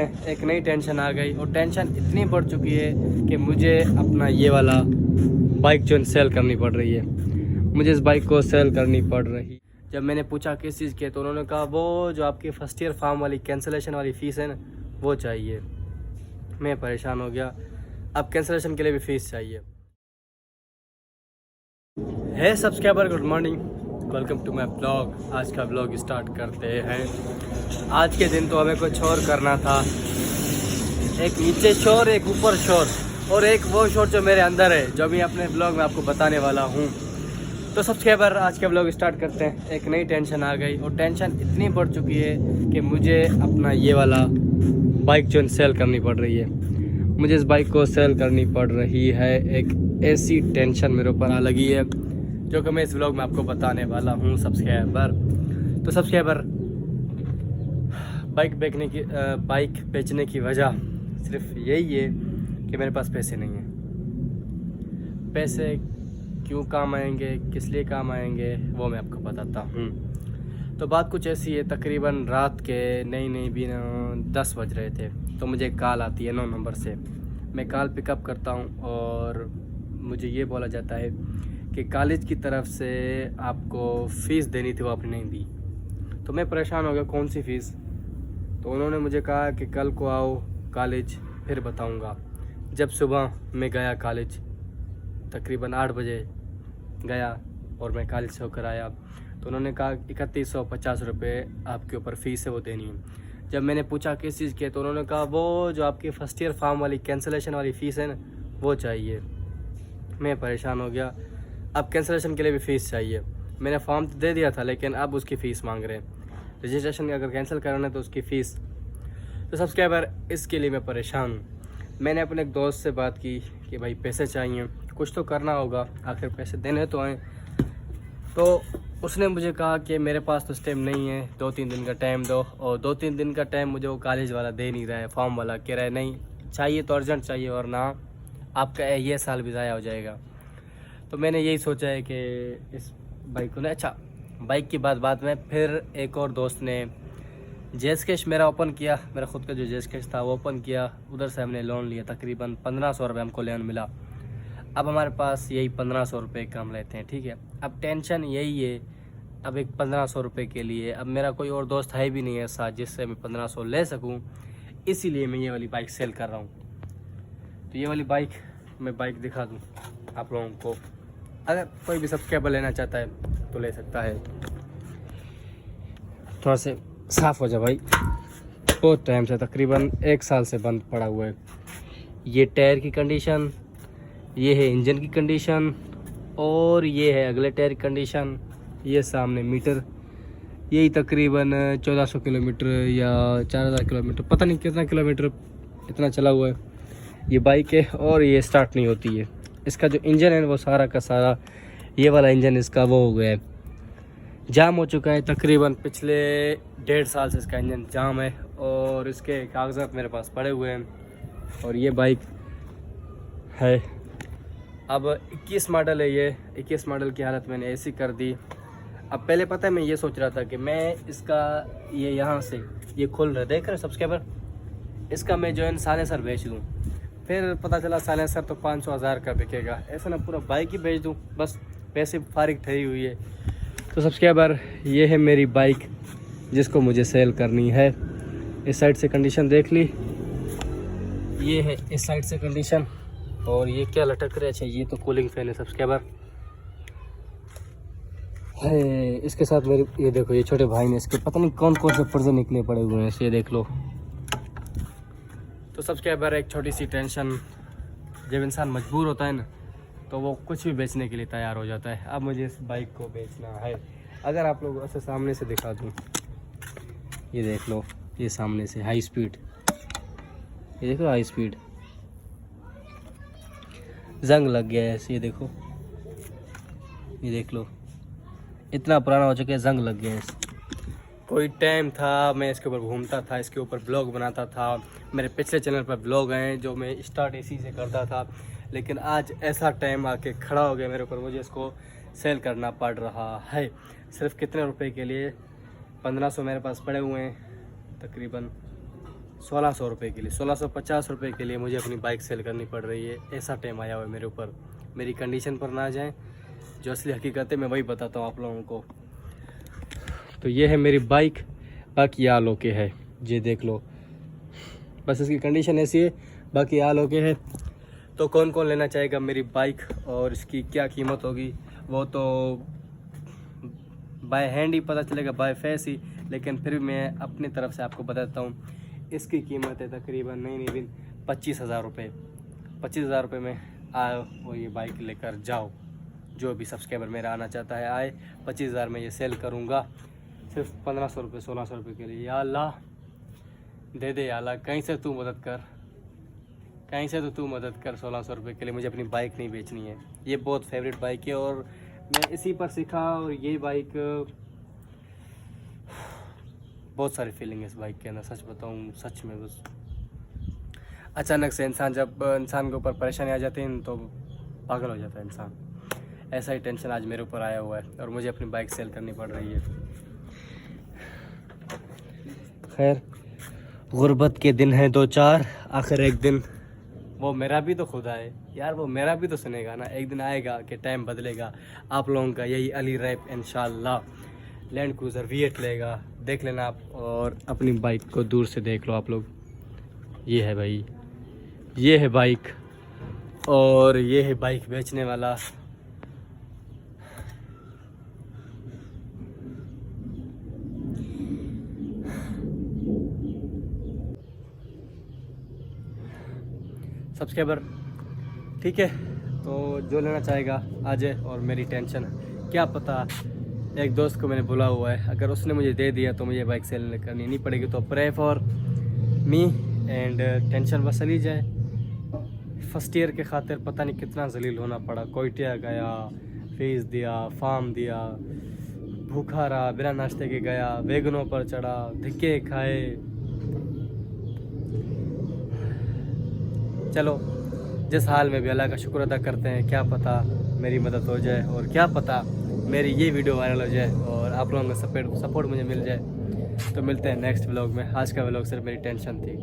एक नई टेंशन आ गई और टेंशन इतनी बढ़ चुकी है कि मुझे अपना ये वाला बाइक जो सेल करनी पड़ रही है। मुझे इस बाइक को सेल करनी पड़ रही। जब मैंने पूछा किस चीज़ की तो उन्होंने कहा वो जो आपकी फ़र्स्ट ईयर फार्म वाली कैंसिलेशन वाली फ़ीस है ना वो चाहिए। मैं परेशान हो गया, अब कैंसिलेशन के लिए भी फ़ीस चाहिए। है subscriber, good morning, welcome to my blog. आज का ब्लॉग स्टार्ट करते हैं। आज के दिन तो हमें कुछ और करना था, एक नीचे शोर, एक ऊपर शोर और एक वो शोर जो मेरे अंदर है, जो मैं अपने ब्लॉग में आपको बताने वाला हूँ। तो सब्सक्राइबर, आज का ब्लॉग स्टार्ट करते हैं। एक नई टेंशन आ गई और टेंशन इतनी बढ़ चुकी है कि मुझे अपना ये वाला बाइक जो सेल करनी पड़ रही है। मुझे इस बाइक को सेल करनी पड़ रही है। एक ऐसी टेंशन मेरे ऊपर आ लगी है जो कि मैं इस व्लॉग में आपको बताने वाला हूँ सब्सक्राइबर। तो सब्सक्राइबर, बाइक बेचने की वजह सिर्फ यही है कि मेरे पास पैसे नहीं हैं। पैसे क्यों काम आएंगे, किस लिए काम आएंगे, वो मैं आपको बताता हूँ। तो बात कुछ ऐसी है, तकरीबन रात के नहीं भी 10 बज रहे थे तो मुझे कॉल आती है 9 नंबर से। मैं कॉल पिकअप करता हूँ और मुझे ये बोला जाता है कि कॉलेज की तरफ से आपको फ़ीस देनी थी, वो आपने नहीं दी। तो मैं परेशान हो गया, कौन सी फ़ीस। तो उन्होंने मुझे कहा कि कल को आओ कॉलेज, फिर बताऊंगा। जब सुबह मैं गया कॉलेज, तकरीबन 8 बजे गया और मैं कॉलेज से होकर आया तो उन्होंने कहा 3150 रुपये आपके ऊपर फ़ीस है, वो देनी है। जब मैंने पूछा किस चीज़ की तो उन्होंने कहा वो जो आपकी फ़र्स्ट ईयर फार्म वाली कैंसिलेशन वाली फ़ीस है ना वो चाहिए। मैं परेशान हो गया, अब कैंसिलेशन के लिए भी फ़ीस चाहिए। मैंने फॉर्म तो दे दिया था लेकिन अब उसकी फ़ीस मांग रहे हैं। रजिस्ट्रेशन अगर कैंसिल कराना है तो उसकी फ़ीस। तो सब्सक्राइबर, इसके लिए मैं परेशान हूँ। मैंने अपने एक दोस्त से बात की कि भाई पैसे चाहिए, कुछ तो करना होगा, आखिर पैसे देने तो आए। तो उसने मुझे कहा कि मेरे पास तो टाइम नहीं है, 2-3 दिन का टाइम दो। और 2-3 दिन का टाइम मुझे वो कॉलेज वाला दे नहीं रहा है, फॉर्म वाला कह रहा है नहीं चाहिए तो अर्जेंट चाहिए वरना आपका ये साल भी ज़ाया हो जाएगा। तो मैंने यही सोचा है कि इस बाइक को ना, अच्छा बाइक की बात में फिर एक और दोस्त ने जेस कैश मेरा ओपन किया, मेरा ख़ुद का जो जेस कैश था वो ओपन किया। उधर से हमने लोन लिया, तकरीबन 1500 रुपये हमको लोन मिला। अब हमारे पास यही 1500 रुपये कम रहते हैं, ठीक है। अब टेंशन यही है, अब एक 1500 रुपये के लिए अब मेरा कोई और दोस्त है भी नहीं है साथ जिससे मैं 1500 ले सकूं, इसीलिए मैं ये वाली बाइक सेल कर रहा हूं। तो ये वाली बाइक मैं दिखा दूं आप लोगों को, अगर कोई भी सब्सक्राइबर लेना चाहता है तो ले सकता है। थोड़ा से साफ़ हो जाए भाई, बहुत टाइम से, तकरीबन 1 साल से बंद पड़ा हुआ है। ये टायर की कंडीशन, ये है इंजन की कंडीशन और ये है अगले टायर की कंडीशन। ये सामने मीटर, यही तकरीबन 1400 किलोमीटर या 4000 किलोमीटर, पता नहीं कितना किलोमीटर इतना चला हुआ है ये बाइक है। और ये स्टार्ट नहीं होती है। इसका जो इंजन है वो सारा का सारा, ये वाला इंजन इसका वो हो गया है, जाम हो चुका है। तकरीबन पिछले 1.5 साल से इसका इंजन जाम है और इसके कागजात मेरे पास पड़े हुए हैं। और ये बाइक है, अब 21 मॉडल है। ये 21 मॉडल की हालत मैंने ऐसी कर दी। अब पहले पता है मैं ये सोच रहा था कि मैं इसका ये यहाँ से ये खुल रहा है, देख रहे हो सब्सक्राइबर, इसका मैं जो है साइलेंसर बेच दूँ। फिर पता चला साइलेंसर तो 500-1000 का बिकेगा, ऐसा ना पूरा बाइक ही बेच दूँ, बस पैसे फारिग ठहरी हुई है। तो सब्सक्राइबर, ये है मेरी बाइक जिसको मुझे सेल करनी है। इस साइड से कंडीशन देख ली, ये है इस साइड से कंडीशन। और ये क्या लटक रहा है, अच्छा ये तो कूलिंग फैन है सब्सक्राइबर है। इसके साथ मेरे ये देखो, ये छोटे भाई ने इसके पता नहीं कौन कौन से पुर्जे निकले पड़े हुए हैं, ये देख लो। तो सब्सक्राइबर, एक छोटी सी टेंशन, जब इंसान मजबूर होता है ना तो वो कुछ भी बेचने के लिए तैयार हो जाता है। अब मुझे इस बाइक को बेचना है। अगर आप लोग ऐसे सामने से दिखा दूँ, ये देख लो, ये सामने से हाई स्पीड, ये देखो हाई स्पीड, जंग लग गया है, ये देखो, ये देख लो, इतना पुराना हो चुका है, जंग लग गया है। कोई टाइम था मैं इसके ऊपर घूमता था, इसके ऊपर ब्लॉग बनाता था। मेरे पिछले चैनल पर ब्लॉग हैं जो मैं स्टार्ट इसी से करता था, लेकिन आज ऐसा टाइम आके खड़ा हो गया मेरे ऊपर, मुझे इसको सेल करना पड़ रहा है। सिर्फ कितने रुपए के लिए, 1500 मेरे पास पड़े हुए हैं तकरीबन। 1600 रुपये के लिए, 1650 रुपये के लिए मुझे अपनी बाइक सेल करनी पड़ रही है। ऐसा टाइम आया हुआ है मेरे ऊपर। मेरी कंडीशन पर ना जाएं, जो असली हकीकत है मैं वही बताता हूँ आप लोगों को। तो ये है मेरी बाइक, बाकी आल ओके है, ये देख लो, बस इसकी कंडीशन ऐसी है, बाकी आल ओके है। तो कौन कौन लेना चाहेगा मेरी बाइक और इसकी क्या कीमत होगी वो तो बाय हैंड ही पता चलेगा, बाय फेस ही, लेकिन फिर भी मैं अपनी तरफ से आपको बताता हूँ। इसकी कीमत है तकरीबन नहीं 25,000 रुपये। 25,000 रुपये में आओ वो ये बाइक लेकर जाओ। जो भी सब्सक्राइबर मेरा आना चाहता है आए, 25,000 में ये सेल करूँगा सिर्फ 1500 रुपये 1600 रुपये के लिए। या अल्लाह दे दे, या अल्लाह कहीं से तू मदद कर, कहीं से तो तू मदद कर। 1600 रुपये के लिए मुझे अपनी बाइक नहीं बेचनी है। ये बहुत फेवरेट बाइक है और मैं इसी पर सीखा। और ये बाइक बहुत सारी फीलिंग है इस बाइक के अंदर, सच बताऊँ, सच में। बस अचानक से जब इंसान के ऊपर परेशानी आ जाती है तो पागल हो जाता है इंसान। ऐसा ही टेंशन आज मेरे ऊपर आया हुआ है और मुझे अपनी बाइक सेल करनी पड़ रही है। खैर, गुर्बत के दिन हैं 2-4, आखिर एक दिन वो मेरा भी तो खुदा है यार, वो मेरा भी तो सुनेगा ना। एक दिन आएगा कि टाइम बदलेगा, आप लोगों का यही अली रैप इंशाल्लाह लैंड क्रूज़र V8 लेगा, देख लेना आप। और अपनी बाइक को दूर से देख लो आप लोग, ये है भाई, ये है बाइक और ये है बाइक बेचने वाला। सब्सक्राइबर ठीक है, तो जो लेना चाहेगा आ जाए। और मेरी टेंशन क्या पता, एक दोस्त को मैंने बुला हुआ है, अगर उसने मुझे दे दिया तो मुझे बाइक सेल करनी नहीं पड़ेगी। तो pray for me and tension बस चली जाए। फर्स्ट ईयर के खातिर पता नहीं कितना जलील होना पड़ा। कोयटिया गया, फीस दिया, फार्म दिया, भूखा रहा, बिना नाश्ते के गया, वैगनों पर चढ़ा, धिक्के खाए। चलो, जिस हाल में भी अल्लाह का शुक्र अदा करते हैं। क्या पता मेरी मदद हो जाए और क्या पता मेरी ये वीडियो वायरल हो जाए और आप लोगों का सपोर्ट मुझे मिल जाए। तो मिलते हैं नेक्स्ट व्लॉग में। आज का व्लॉग सिर्फ मेरी टेंशन थी।